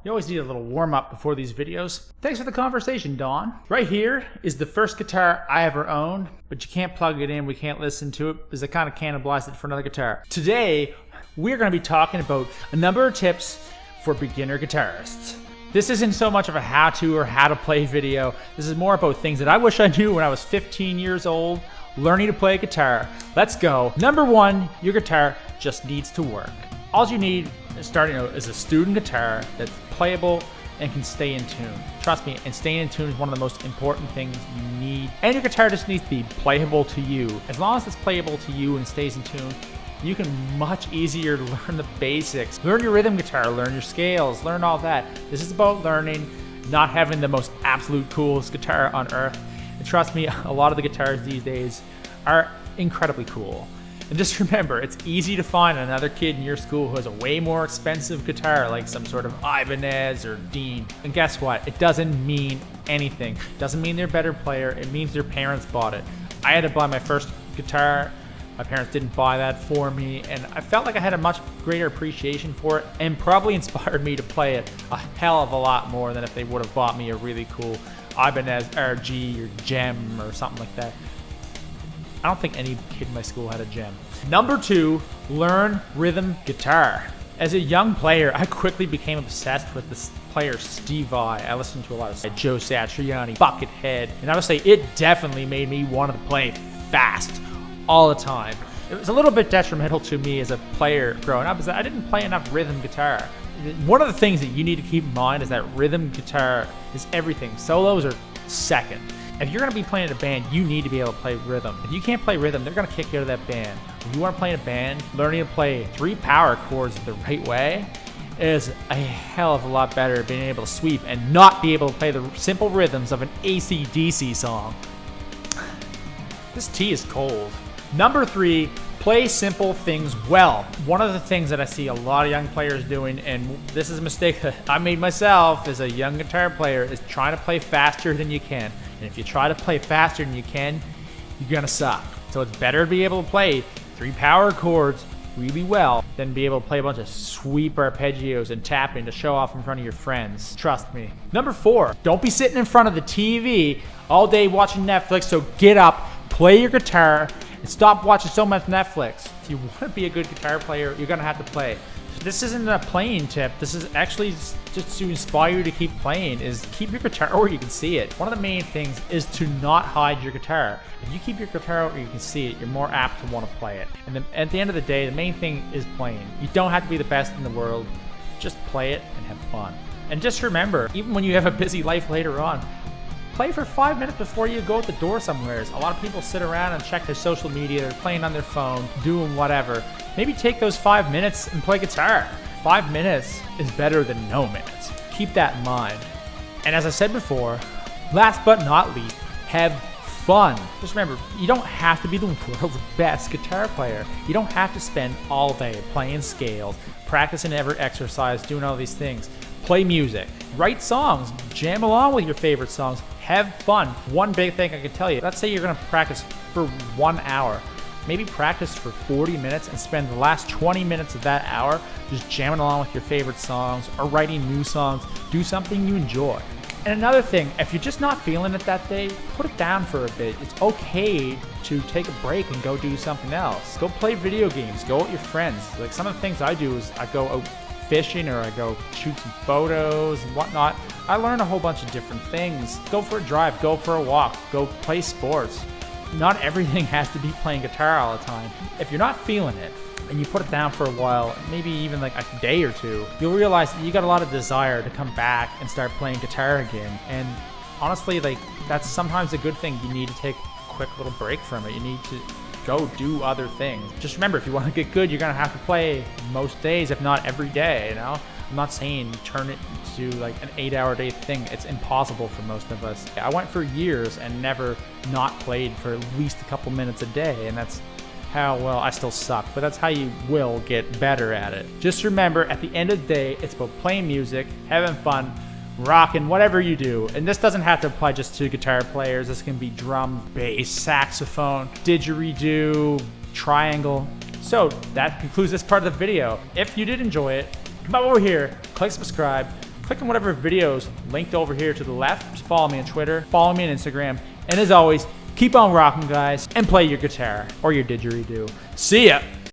You always need a little warm-up before these videos. Thanks for the conversation, Dawn. Right here is the first guitar I ever owned, but you can't plug it in, we can't listen to it, because I kind of cannibalized it for another guitar. Today, we're going to be talking about a number of tips for beginner guitarists. This isn't so much of a how-to or how-to-play video. This is more about things that I wish I knew when I was 15 years old, learning to play guitar. Let's go. Number one, your guitar just needs to work. All you need starting out is a student guitar that's playable and can stay in tune. Trust me, and staying in tune is one of the most important things you need. And your guitar just needs to be playable to you. As long as it's playable to you and stays in tune, you can much easier learn the basics. Learn your rhythm guitar, learn your scales, learn all that. This is about learning, not having the most absolute coolest guitar on earth. And trust me, a lot of the guitars these days are incredibly cool. And just remember, it's easy to find another kid in your school who has a way more expensive guitar, like some sort of Ibanez or Dean. And guess what? It doesn't mean anything. It doesn't mean they're a better player. It means their parents bought it. I had to buy my first guitar. My parents didn't buy that for me, and I felt like I had a much greater appreciation for it, and probably inspired me to play it a hell of a lot more than if they would have bought me a really cool Ibanez RG or Gem or something like that. I don't think any kid in my school had a Gem. Number two, learn rhythm guitar. As a young player, I quickly became obsessed with this player Steve Vai. I listened to a lot of Joe Satriani, Buckethead, and I would say it definitely made me want to play fast all the time. It was a little bit detrimental to me as a player growing up, is that I didn't play enough rhythm guitar. One of the things that you need to keep in mind is that rhythm guitar is everything. Solos are second. If you're going to be playing in a band, you need to be able to play rhythm. If you can't play rhythm, they're going to kick you out of that band. If you want to play in a band, learning to play 3 power chords the right way is a hell of a lot better than being able to sweep and not be able to play the simple rhythms of an AC/DC song. This tea is cold. Number 3, play simple things well. One of the things that I see a lot of young players doing, and this is a mistake that I made myself as a young guitar player, is trying to play faster than you can. And if you try to play faster than you can, you're gonna suck. So it's better to be able to play 3 power chords really well than be able to play a bunch of sweep arpeggios and tapping to show off in front of your friends. Trust me. Number 4, don't be sitting in front of the TV all day watching Netflix, so get up, play your guitar, and stop watching so much Netflix. If you want to be a good guitar player, you're gonna have to play. This isn't a playing tip. This is actually just to inspire you to keep playing, is keep your guitar where you can see it. One of the main things is to not hide your guitar. If you keep your guitar where you can see it, you're more apt to want to play it. And then at the end of the day, the main thing is playing. You don't have to be the best in the world. Just play it and have fun. And just remember, even when you have a busy life later on, play for 5 minutes before you go out the door somewhere. A lot of people sit around and check their social media, they're playing on their phone, doing whatever. Maybe take those 5 minutes and play guitar. 5 minutes is better than no minutes. Keep that in mind. And as I said before, last but not least, have fun. Just remember, you don't have to be the world's best guitar player. You don't have to spend all day playing scales, practicing every exercise, doing all these things. Play music, write songs, jam along with your favorite songs, have fun. One big thing I can tell you, let's say you're gonna practice for 1 hour. Maybe practice for 40 minutes and spend the last 20 minutes of that hour just jamming along with your favorite songs or writing new songs. Do something you enjoy. And another thing, if you're just not feeling it that day, put it down for a bit. It's okay to take a break and go do something else. Go play video games, go with your friends. Like some of the things I do is I go out fishing or I go shoot some photos and whatnot. I learn a whole bunch of different things. Go for a drive, go for a walk, go play sports. Not everything has to be playing guitar all the time. If you're not feeling it and you put it down for a while, maybe even like a day or two, you'll realize that you got a lot of desire to come back and start playing guitar again. And honestly, like that's sometimes a good thing. You need to take a quick little break from it. You need to go do other things. Just remember, if you want to get good, you're gonna have to play most days, if not every day, you know? I'm not saying turn it into like an 8-hour day thing. It's impossible for most of us. I went for years and never not played for at least a couple minutes a day, and that's how, well, I still suck, but that's how you will get better at it. Just remember, at the end of the day, it's about playing music, having fun, rocking, whatever you do. And this doesn't have to apply just to guitar players. This can be drum, bass, saxophone, didgeridoo, triangle. So that concludes this part of the video. If you did enjoy it, come over here, click subscribe, Click on whatever videos linked over here to the left. Follow me on Twitter, follow me on Instagram, and as always, keep on rocking, guys, and play your guitar or your didgeridoo. See ya!